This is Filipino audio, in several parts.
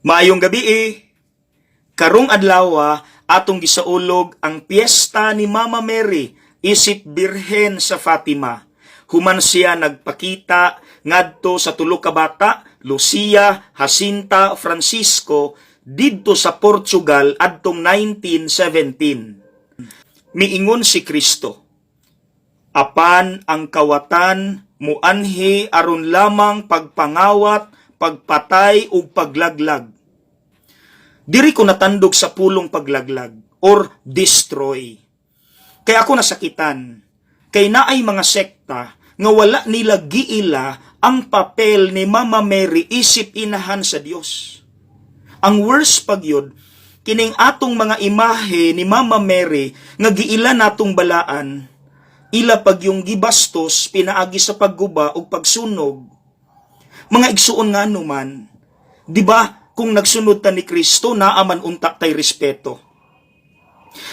Maayong gabi Karong adlaw atong gisaulog ang piyesta ni Mama Mary, isip Birhen sa Fatima. Human siya nagpakita ngadto sa tulo ka bata, Lucia, Jacinta, Francisco, didto sa Portugal adtong 1917. Miingon si Kristo, apan ang kawatan muanhi aron lamang pagpangawat, pagpatay ug paglaglag. Diri ko natandog sa pulong paglaglag or destroy. Kaya ako nasakitan. Kay naay mga sekta nga wala nila giila ang papel ni Mama Mary isip inahan sa Dios. Ang worst pagyod, kining atong mga imahe ni Mama Mary nga giila natong balaan, ila pag yung gibastos pinaagi sa pagguba o pagsunog. Mga igsuon nga numan, di ba? Kung nagsunod ta ni Kristo, naaman unta tay respeto.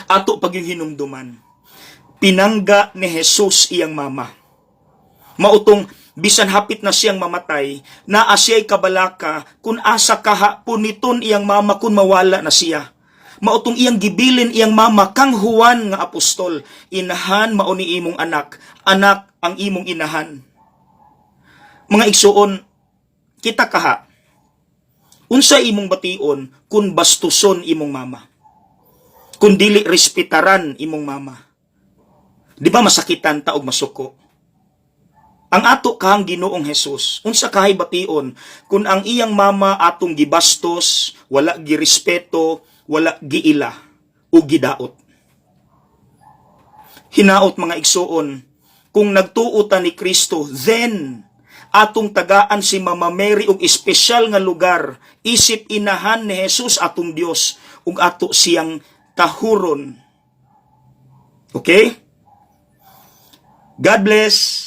Ato pag yung hinumduman, pinangga ni Jesus iyang mama. Mautong bisan hapit na siyang mamatay, naa siya'y kabalaka kung asa kahapuniton iyang mama kung mawala na siya. Mautong iyang gibilin iyang mama kang Juan nga apostol, inahan mao ni imong anak, anak ang imong inahan. Mga igsuon, kita kaha, unsa imong bation kung bastuson imong mama? Kung dili respetaran imong mama? Di ba masakitan ta og masuko? Ang ato kahang Ginoong Hesus, unsa kahay bation kung ang iyang mama atong gibastos, wala girespeto, wala giila o gidaot? Hinaot mga igsuon, kung nagtuutan ni Kristo, then atong tagaan si Mama Mary og espesyal nga lugar, isip inahan ni Jesus atong Dios ug ato siyang tahuron. Okay? God bless.